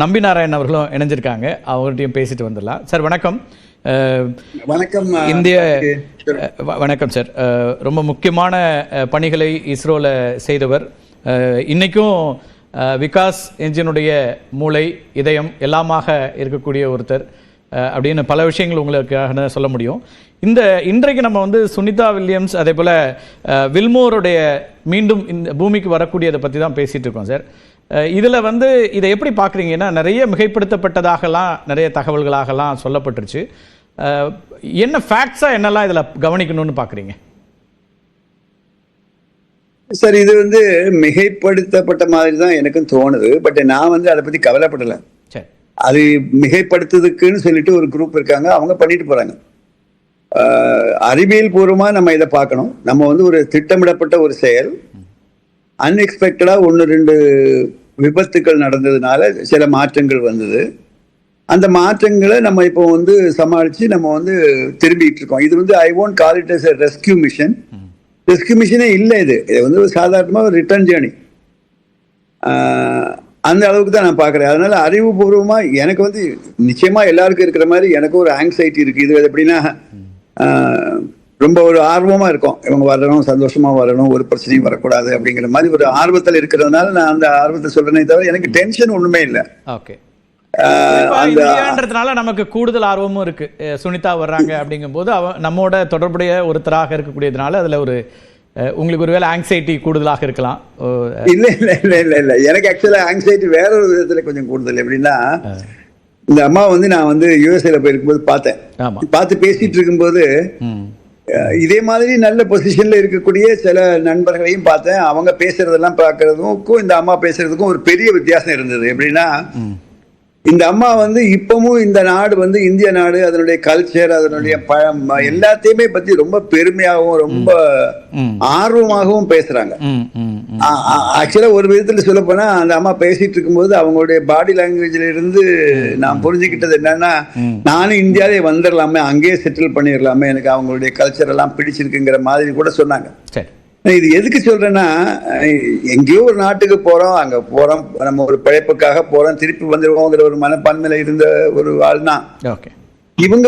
நம்பி நாராயணன் அவர்களும் இணைஞ்சிருக்காங்க. அவங்கள்ட்டையும் பேசிட்டு வந்துடலாம். சார் வணக்கம். வணக்கம். வணக்கம் சார். ரொம்ப முக்கியமான பணிகளை இஸ்ரோவில் செய்தவர். இன்றைக்கும் விகாஸ் என்ஜினுடைய மூளை இதயம் எல்லாமாக இருக்கக்கூடிய ஒருத்தர் அப்படின்னு பல விஷயங்கள் உங்களுக்காக சொல்ல முடியும். இன்றைக்கு நம்ம சுனிதா வில்லியம்ஸ் அதே போல் வில்மோருடைய மீண்டும் இந்த பூமிக்கு வரக்கூடியதை பற்றி தான் பேசிகிட்டு இருக்கோம் சார். இதில் இதை எப்படி பார்க்குறீங்கன்னா, நிறைய மிகைப்படுத்தப்பட்டதாகலாம் நிறைய தகவல்களாகலாம் சொல்லப்பட்டுருச்சு. என்ன ஃபேக்ட்ஸாக என்னெல்லாம் இதில் கவனிக்கணும்னு பார்க்குறீங்க? சார், இது மிகைப்படுத்தப்பட்ட மாதிரி தான் எனக்கும் தோணுது. பட் நான் அதை பற்றி கவலைப்படலை. அது மிகைப்படுத்துறதுக்குன்னு சொல்லிட்டு ஒரு குரூப் இருக்காங்க, அவங்க பண்ணிட்டு போகிறாங்க. அறிவியல் பூர்வமாக நம்ம இதை பார்க்கணும். நம்ம ஒரு திட்டமிடப்பட்ட ஒரு செயல், அன்எக்ஸ்பெக்டடாக 1-2 விபத்துக்கள் நடந்ததுனால சில மாற்றங்கள் வந்தது. அந்த மாற்றங்களை நம்ம இப்போ சமாளித்து நம்ம திரும்பிட்டு இருக்கோம். இது I won't call it as a rescue mission. Rescue மிஷனே இல்லை. இது சாதாரணமாக ஒரு ரிட்டர்ன் ஜேர்னி. அந்த அளவுக்கு தான் நான் பார்க்குறேன். அதனால அறிவுபூர்வமாக எனக்கு நிச்சயமாக எல்லாருக்கும் இருக்கிற மாதிரி எனக்கும் ஒரு ஆங்ஸைட்டி இருக்குது. இது எப்படின்னா, ரொம்ப ஒரு ஆர்வமாக இருக்கும், இவங்க வரணும், சந்தோஷமாக வரணும், ஒரு பிரச்சனையும் வரக்கூடாது அப்படிங்கிற மாதிரி ஒரு ஆர்வத்தில் இருக்கிறதுனால நான் அந்த ஆர்வத்தை சொல்றேனே தவிர எனக்கு டென்ஷன் ஒன்றுமே இல்லை. ஓகே. நமக்கு கூடுதல் ஆர்வமும் இருக்கு. சுனிதா வர்றாங்க அப்படிங்கும் போது நம்மோட தொடர்புடைய ஒருத்தராக இருக்கக்கூடியதுனால அதுல ஒரு உங்களுக்கு ஒருவேளை ஆங்ஸைட்டி கூடுதலாக இருக்கலாம். இல்லை இல்லை இல்லை இல்லை இல்லை எனக்கு ஆக்சுவலா ஆங்ஸைட்டி வேற ஒரு விதத்துல கொஞ்சம் கூடுதல். எப்படின்னா, இந்த அம்மா நான் யுஎஸ்ஏல போயிருக்கும்போது பார்த்து பேசிட்டு இருக்கும்போது இதே மாதிரி நல்ல பொசிஷன்ல இருக்கக்கூடிய சில நண்பர்களையும் பார்த்தேன். அவங்க பேசுறதெல்லாம் பார்க்கறதுக்கும் இந்த அம்மா பேசுறதுக்கும் ஒரு பெரிய வித்தியாசம் இருந்தது. எப்படின்னா, இந்த அம்மா இப்பவும் இந்த நாடு இந்திய நாடு, அதனுடைய கல்ச்சர், அதனுடைய எல்லாத்தையுமே பத்தி ரொம்ப பெருமையாகவும் ரொம்ப ஆர்வமாகவும் பேசுறாங்க. ஆக்சுவலா ஒரு விதத்துல சொல்ல போனா, அந்த அம்மா பேசிட்டு இருக்கும்போது அவங்களுடைய பாடி லாங்குவேஜ்ல இருந்து நான் புரிஞ்சுக்கிட்டது என்னன்னா, நானும் இந்தியாவிலே வந்துடலாமே, அங்கேயே செட்டில் பண்ணிடலாமே, எனக்கு அவங்களுடைய கல்ச்சர் எல்லாம் பிடிச்சிருக்குங்கிற மாதிரி கூட சொன்னாங்க. இது எதுக்கு சொல்றேன்னா, எங்கேயோ ஒரு நாட்டுக்கு போறோம், அங்க போறோம், நம்ம ஒரு பிழைப்புக்காக போறோம், திருப்பி வந்துடுவோங்கிற ஒரு மனப்பான்மையில இருந்த ஒரு ஆள் தான் இவங்க.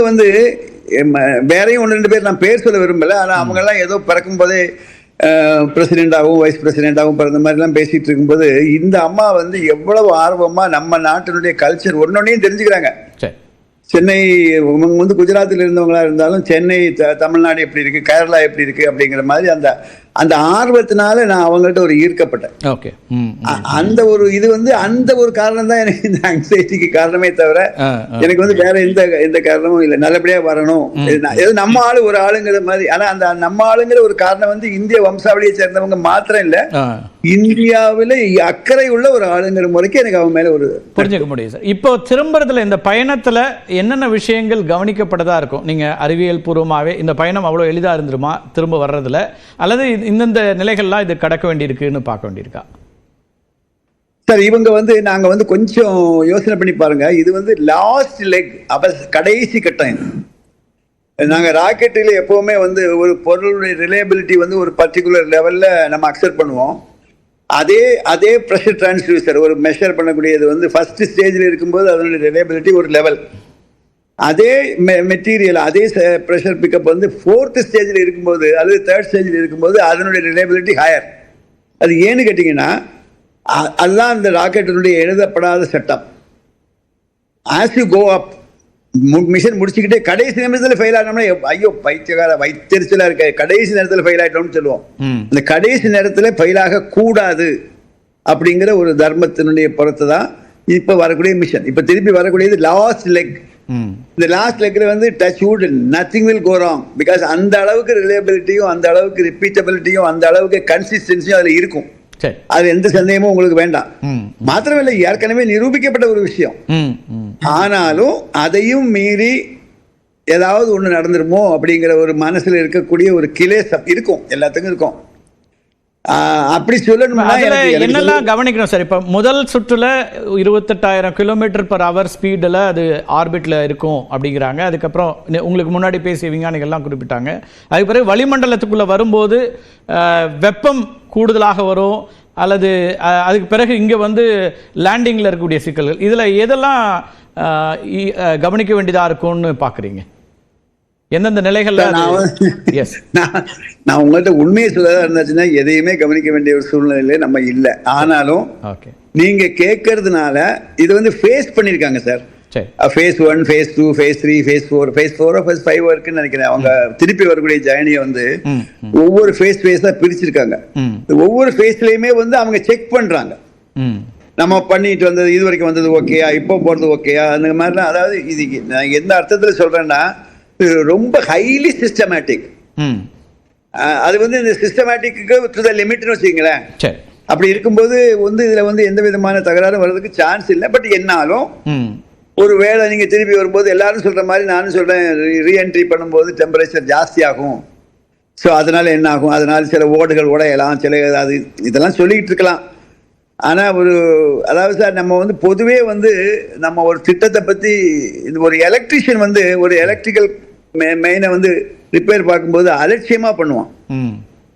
வேறையும் 1-2 பேர் நான் பேர் சொல்ல விரும்பல. ஆனா அவங்க எல்லாம் ஏதோ பிறக்கும் போதே பிரசிடென்டாகவும் வைஸ் பிரசிடென்டாகவும் பிறந்த மாதிரி எல்லாம் பேசிட்டு இருக்கும்போது, இந்த அம்மா எவ்வளவு ஆர்வமா நம்ம நாட்டினுடைய கல்ச்சர் ஒன்னொன்னையும் தெரிஞ்சுக்கிறாங்க. சென்னை குஜராத்தில் இருந்தவங்களா இருந்தாலும் சென்னை, தமிழ்நாடு எப்படி இருக்கு, கேரளா எப்படி இருக்கு அப்படிங்கிற மாதிரி அந்த ஆர்வத்தினால நான் அவங்கள்ட்ட ஒரு ஈர்க்கப்பட்டேன். அந்த ஒரு இது அந்த ஒரு காரணம் தான் எனக்கு இந்த ஆங்ஸைட்டிக்கு காரணமே தவிர எனக்கு வேற எந்த காரணமும் இல்லை. நல்லபடியா வரணும், நம்ம ஆளு ஒரு ஆளுங்கிற மாதிரி. ஆனா அந்த நம்ம ஆளுங்கிற ஒரு காரணம் இந்திய வம்சாவளியை சேர்ந்தவங்க மாத்திரம் இல்ல, இந்தியாவில் அக்கறை உள்ள ஒரு ஆளுங்கிற முறைக்கு எனக்கு அவங்க மேல ஒரு புரிஞ்சுக்க முடியும் சார். இப்போ திரும்புறதுல இந்த பயணத்துல என்னென்ன விஷயங்கள் கவனிக்கப்பட்டதா இருக்கும்? நீங்க அறிவியல் பூர்வமாவே இந்த பயணம் அவ்வளவு எளிதா இருந்துருமா திரும்ப வர்றதுல, அல்லது இந்தந்த நிலைகள்லாம் இது கடக்க வேண்டியிருக்குன்னு பார்க்க வேண்டியிருக்கா? சார், இவங்க நாங்க கொஞ்சம் யோசனை பண்ணி பாருங்க. இது லாஸ்ட் லெக், கடைசி கட்டம். நாங்க ராக்கெட்டில் எப்பவுமே ஒரு பொருளுடைய ரிலையபிலிட்டி ஒரு பர்டிகுலர் லெவல்ல நம்ம அக்செப்ட் பண்ணுவோம். அதே ப்ரெஷர் டிரான்ஸ்டியூசர் ஒரு மெஷர் பண்ணக்கூடியது ஃபர்ஸ்ட் ஸ்டேஜில் இருக்கும்போது அதனுடைய ரிலையபிலிட்டி ஒரு லெவல். அதே மெட்டீரியல் அதே ப்ரெஷர் பிக்கப் 4th ஸ்டேஜில் இருக்கும்போது அல்லது 3rd ஸ்டேஜில் இருக்கும்போது அதனுடைய ரிலையபிலிட்டி ஹையர். அது ஏன்னு கேட்டிங்கன்னா, அதுதான் அந்த ராக்கெட்டினுடைய எழுதப்படாத சட்டம். As you go up, mission முடிச்சுக்கிட்டே கடைசி நேரத்தில் ஃபெயில் ஆனோம்னா ஐயோ பைத்தியகார வைத்தறிச்சலா இருக்க, கடைசி நேரத்தில் ஃபெயில் ஆகிட்டோம்னு சொல்லுவோம். இந்த கடைசி நேரத்தில் ஃபெயில் ஆக கூடாது அப்படிங்கிற ஒரு தர்மத்தினுடைய புறத்து தான் இப்ப வரக்கூடிய மிஷன். இப்ப திருப்பி வரக்கூடியது லாஸ்ட் லெக். இந்த லாஸ்ட் லெக்ல touch wood nothing will go wrong, because அந்த அளவுக்கு ரிலையபிலிட்டியும் அந்த அளவுக்கு ரிப்பீட்டபிலிட்டியும் அந்த அளவுக்கு கன்சிஸ்டன்சியும் அதுல இருக்கும். அது எந்த சந்தேகமும் உங்களுக்கு வேண்டாம். மாத்திரமில்லை, ஏற்கனவே நிரூபிக்கப்பட்ட ஒரு விஷயம். ஆனாலும் அதையும் மீறி ஏதாவது ஒண்ணு நடந்துருமோ அப்படிங்கிற ஒரு மனசுல இருக்கக்கூடிய ஒரு கிளேசம் இருக்கும், எல்லாத்துக்கும் இருக்கும். அப்படி சொல்லணும்னா என்னெல்லாம் கவனிக்கணும் சார்? இப்ப முதல் சுற்றுல 28,000 km/h ஸ்பீடில் அது ஆர்பிட்ல இருக்கும் அப்படிங்கிறாங்க. அதுக்கப்புறம் உங்களுக்கு முன்னாடி பேசிய விஞ்ஞானிகள்லாம் குறிப்பிட்டாங்க. அதுக்கு பிறகு வளிமண்டலத்துக்குள்ள வரும்போது வெப்பம் கூடுதலாக வரும், அல்லது அதுக்கு பிறகு இங்கே வந்து லேண்டிங்கில் இருக்கக்கூடிய சிக்கல்கள், இதில் எதெல்லாம் கவனிக்க வேண்டியதாக இருக்கும்னு பார்க்குறீங்க? எந்தெந்த நிலைகளில்? நான் உங்கள்கிட்ட உண்மையை சொல்லதா இருந்துச்சுன்னா எதையுமே கவனிக்க வேண்டிய ஒரு சூழ்நிலையில நம்ம இல்லை. ஆனாலும் நீங்க கேட்கறதுனால இது வந்து ஃபேஸ் பண்ணியிருக்காங்க சார். Phase 1, phase 2, phase 3, phase 4, phase 4 phase 5 இருக்குன்னு நினைக்கிறேன். அவங்க திருப்பி வரக்கூடிய ஜர்னியை வந்து ஒவ்வொரு ஃபேஸா பிரிச்சிருக்காங்க. ஒவ்வொரு ஃபேஸ்லயுமே வந்து அவங்க செக் பண்றாங்க. நம்ம பண்ணிட்டு வந்தது இது வரைக்கும் வந்தது ஓகேயா, இப்போ போறது ஓகேயா, அந்த மாதிரிலாம். அதாவது இது நான் எந்த அர்த்தத்துல சொல்றேன்னா ரொம்ப ஹைலி சிஸ்டமேட்டிக். அது வந்து இந்த சிஸ்டமேட்டிக்கு டு த லிமிட்னு வச்சுக்கங்களேன். அப்படி இருக்கும்போது வந்து இதுல வந்து எந்த விதமான தகராறும் வர்றதுக்கு சான்ஸ் இல்லை. பட் என்னாலும் ஒரு வேளை நீங்க திருப்பி வரும்போது எல்லாரும் சொல்ற மாதிரி நானும் சொல்றேன், ரீஎன்ட்ரி பண்ணும்போது டெம்பரேச்சர் ஜாஸ்தி ஆகும். ஸோ அதனால என்ன ஆகும், அதனால சில ஓடுகள் உடையலாம், சில அது இதெல்லாம் சொல்லிக்கிட்டு இருக்கலாம். ஆனா அதாவது சார் நம்ம வந்து பொதுவே வந்து நம்ம ஒரு திட்டத்தை பத்தி ஒரு எலக்ட்ரிஷியன் வந்து ஒரு எலக்ட்ரிக்கல் மெயினை வந்து ரிப்பேர் பார்க்கும்போது அலட்சியமா பண்ணுவான்.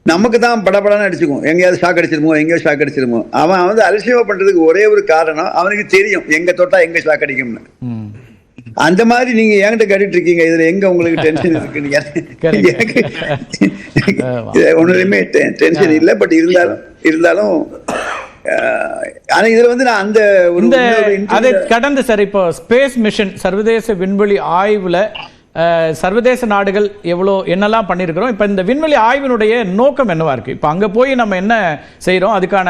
நமக்கு தான் படப்படான்னு அடிச்சுக்கும், எங்கேயாவது ஷாக் அடிச்சிருமோ எங்கேயாவது ஷாக் அடிச்சிருமோ. அவன் வந்து அலட்சியமா பண்றதுக்கு ஒரே ஒரு காரணம், அவனுக்கு தெரியும் எங்க தொட்டா எங்க ஷாக் அடிக்கும்னு. அந்த மாதிரி நீங்க என்கிட்ட கேட்டுட்டு இருக்கீங்க, இதுல எங்க உங்களுக்கு டென்ஷன் இருக்குன்னு. ஒன்றுமே டென்ஷன் இல்லை. பட் இருந்தாலும் ஆனா இதுல வந்து நான் அந்த அதை கடந்து சார், இப்போ ஸ்பேஸ் மிஷன் சர்வதேச விண்வெளி ஆய்வுல சர்வதேச நாடுகள் என்னெல்லாம் பண்ணியிருக்கிறோம். இப்போ இந்த விண்வெளி ஆய்வினுடைய நோக்கம் என்னவா இருக்கு? இப்போ அங்கே போய் நம்ம என்ன செய்கிறோம், அதுக்கான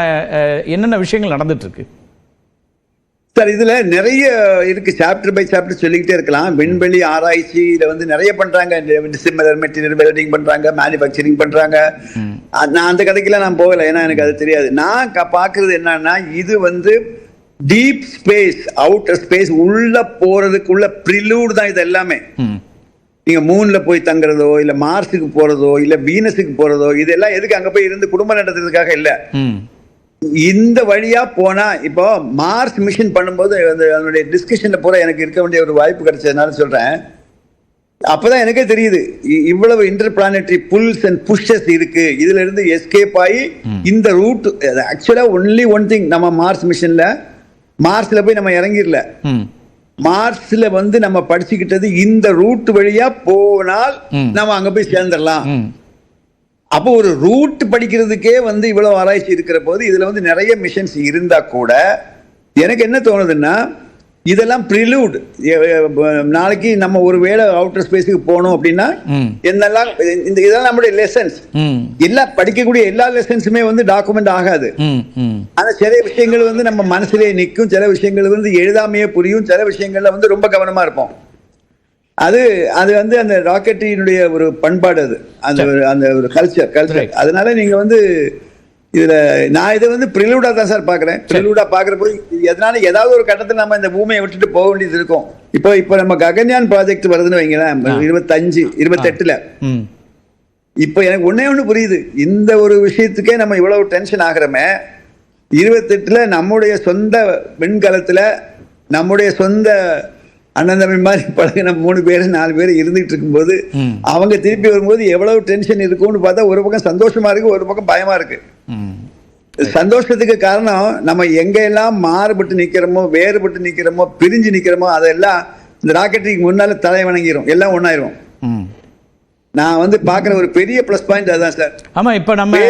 என்னென்ன விஷயங்கள் நடந்துட்டு இருக்கு சார்? இதுல நிறைய இருக்கு, சாப்டர் பை சாப்டர் சொல்லிக்கிட்டே இருக்கலாம். விண்வெளி ஆராய்ச்சியில வந்து நிறைய பண்றாங்க, சிமிலர் மெட்டீரியல் வெல்டிங் பண்றாங்க, மேனுஃபேக்சரிங் பண்றாங்க. நான் அந்த கதைக்கெல்லாம் நான் போகலை, ஏன்னா எனக்கு அது தெரியாது. நான் பார்க்கறது என்னன்னா, இது வந்து டீப் ஸ்பேஸ், அவுட்டர் ஸ்பேஸ் உள்ள போறதுக்குள்ள ப்ரிலூட் தான் இது எல்லாமே. நீங்க மூன்ல போய் தங்குறதோ, இல்ல மார்ஸுக்கு போறதோ, இல்ல வீனஸுக்கு போறதோ, இதெல்லாம் எதுக்கு அங்க போய் இருந்து குடும்பம் நடத்துறதுக்காக இல்ல. இந்த வழியா போனா, இப்போ மார்ஸ் மிஷன் பண்ணும்போது அதனுடைய டிஸ்கஷன்ல பூரா எனக்கு இருக்க வேண்டிய ஒரு வாய்ப்பு கிடைச்சதுனால சொல்றேன். அப்பதான் எனக்கே தெரியுது இவ்வளவு interplanetary pulls and pushes இருக்கு. இதுல இருந்து எஸ்கேப் ஆகி இந்த route actually only one thing, நம்ம மார்ஸ் மிஷன்ல மார்ஸ்ல போய் நம்ம இறங்கிடல. மார்ஸ்ல வந்து நம்ம படிச்சுக்கிட்டது இந்த ரூட் வழியா போனால் நம்ம அங்க போய் சேர்ந்துடலாம். அப்போ ஒரு ரூட் படிக்கிறதுக்கே வந்து இவ்வளவு ஆராய்ச்சி இருக்கிற போது இதுல வந்து நிறைய மிஷன்ஸ் இருந்தா கூட எனக்கு என்ன தோணுதுன்னா, இதெல்லாம் ப்ரிலூட். நாளைக்கு நம்ம ஒரு வேளை அவுட்டர் ஸ்பேஸுக்கு போனோம் அப்படின்னா என்னெல்லாம் இதெல்லாம் நம்மளுடைய லெசன்ஸ். எல்லாம் படிக்கக்கூடிய எல்லா லெசன்ஸுமே வந்து டாக்குமெண்ட் ஆகாது. ஆனா சில விஷயங்கள் வந்து நம்ம மனசுலேயே நிற்கும், சில விஷயங்கள் வந்து எழுதாமையே புரியும், சில விஷயங்கள்ல வந்து ரொம்ப கவனமா இருப்போம். அது வந்து அந்த ராக்கெட்டினுடைய ஒரு பண்பாடு, அது அந்த ஒரு கல்ச்சர். அதனால நீங்க வந்து இதுல நான் இதை வந்து ப்ரிலூடா தான் சார் பாக்குறேன். ப்ரிலூடா பாக்குற போது எதனால ஏதாவது ஒரு கட்டத்தில் நம்ம இந்த பூமியை விட்டுட்டு போக வேண்டியது இருக்கும். இப்போ நம்ம ககன்யான் ப்ராஜெக்ட் வருதுன்னு வைங்களேன், 25-28ல. இப்போ எனக்கு ஒண்ணு புரியுது, இந்த ஒரு விஷயத்துக்கே நம்ம இவ்வளவு டென்ஷன் ஆகிறோமே, 28ல நம்முடைய சொந்த விண்கலத்துல நம்முடைய சொந்த அண்ணன் தம்பி மாதிரி பழகின 3 பேர் 4 பேர் இருந்துட்டு இருக்கும்போது அவங்க திருப்பி வரும்போது எவ்வளவு டென்ஷன் இருக்கும்னு பார்த்தா, ஒரு பக்கம் சந்தோஷமா இருக்கு, ஒரு பக்கம் பயமா இருக்கு. சந்தோஷத்துக்கு காரணம் நம்ம எங்க எல்லாம் மாறுபட்டு நிக்கிறோமோ, வேறுபட்டு நிக்கிறோமோ, பிரிஞ்சு நிக்கிறோமோ, அதெல்லாம் இந்த ராக்கெட்டுக்கு முன்னால தலை வணங்கிரும், எல்லாம் ஒன்னாயிரும். நான் வந்து பாக்குற ஒரு பெரிய பிளஸ் பாயிண்ட் அதான் சார். ஆமா, இப்ப நம்ம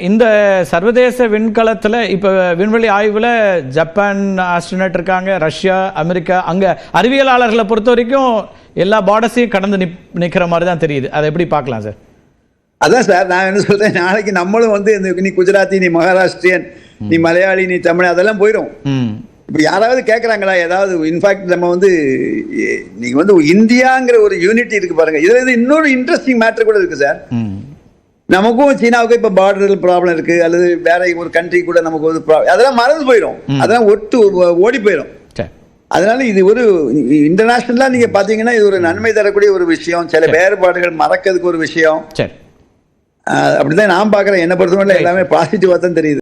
இந்த சர்வதேச விண்கலத்துல இப்ப விண்வெளி ஆய்வுல ஜப்பான் ஆஸ்ட்ரோனட் இருக்காங்க, ரஷ்யா, அமெரிக்கா. அங்க அறிவியலாளர்களை பொறுத்த வரைக்கும் எல்லா பார்டர்ஸையும் கடந்து நிக்கிற மாதிரி தான் தெரியுது. அதை எப்படி பார்க்கலாம் சார்? அதான் சார் நான் என்ன சொல்றேன், நாளைக்கு நம்மளும் வந்து நீ குஜராத்தி, நீ மகாராஷ்டிரியன், நீ மலையாளி, நீ தமிழ், அதெல்லாம் போயிடும். இப்போ யாராவது கேட்குறாங்களா ஏதாவது? இன்ஃபேக்ட் நம்ம வந்து நீங்க வந்து இந்தியாங்கிற ஒரு யூனிட்டி இருக்கு பாருங்க. இதுல இது இன்னொரு இன்ட்ரெஸ்டிங் மேட்டர் கூட இருக்கு சார். நமக்கும் சீனாவுக்கும் இப்போ பார்டர் ப்ராப்ளம் இருக்கு, அல்லது வேற ஒரு கண்ட்ரி கூட நமக்கு ஒரு அதெல்லாம் மறந்து போயிடும், அதெல்லாம் ஓடி போயிடும். அதனால இது ஒரு இன்டர்நேஷனலா நீங்க பாத்தீங்கன்னா இது ஒரு நன்மை தரக்கூடிய ஒரு விஷயம். சில வேறுபாடுகள் மறக்கிறதுக்கு ஒரு விஷயம். அப்படிதான் நான் பாக்குறேன். என்ன பொறுத்தவரை எல்லாமே பாசிட்டிவா தான் தெரியுது.